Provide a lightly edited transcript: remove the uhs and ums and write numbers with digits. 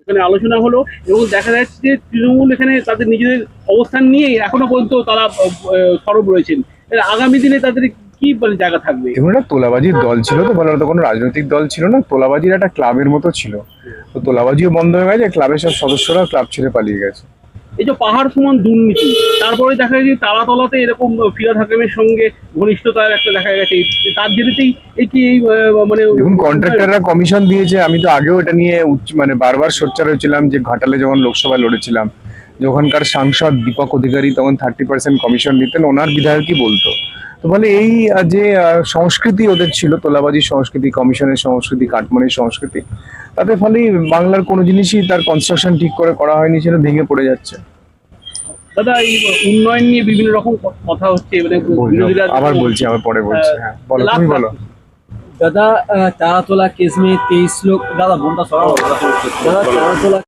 এখানে আলোচনা হলো এবং দেখা যাচ্ছে যে তৃণমূল এখানে তাদের নিজেদের অবস্থান নিয়েই এখনো পর্যন্ত তারা সরব রয়েছেন। এর আগামী দিনে তাদের কি জায়গা থাকবে? এগুলো একটা তোলাবাজির দল ছিল, তো বলার তো কোনো রাজনৈতিক দল ছিল না, তোলাবাজির একটা ক্লাবের মতো ছিল। তো তোলাবাজিও বন্ধ হয়ে গেছে, ক্লাবের সব সদস্যরা ক্লাব ছেড়ে পালিয়ে গেছে। এই যে পাহাড় সমান দুর্নীতি, তারপরে দেখা যায় যে তালাতলাতে এরকম ফিরহাদ হাকিমের সঙ্গে ঘনিষ্ঠতার একটা দেখা গেছে, তার জেরেতেই এই কি এই মানে দেখুন, কন্ট্রাক্টররা কমিশন দিয়েছে। আমি তো আগেও এটা নিয়ে মানে বারবার সোচ্চার হয়েছিলাম যে ঘাটালে যখন লোকসভায় লড়েছিলাম, যে ওখানকার সাংসদ দীপক অধিকারী তখন 30% কমিশন দিতেন, ওনার বিধায়কই বলতো। তো বলে এই যে সংস্কৃতি ওদের ছিল, তোলাবাজির সংস্কৃতি, কমিশনের সংস্কৃতি, কাটমানির সংস্কৃতি, তাতে ফলে বাংলার কোনো জিনিসই তার কনস্ট্রাকশন ঠিক করে করা হয়নি, সেটা ভেঙে পড়ে যাচ্ছে। দাদা এই উন্নয়ন নিয়ে বিভিন্ন রকম কথা হচ্ছে, মানে বিরোধীরা আবার বলছি, আবার পরে বলছি। হ্যাঁ বলো, তুমি বলো। दादा तारातोला केस में 23 लोग दादा बोलता दादा तारातोला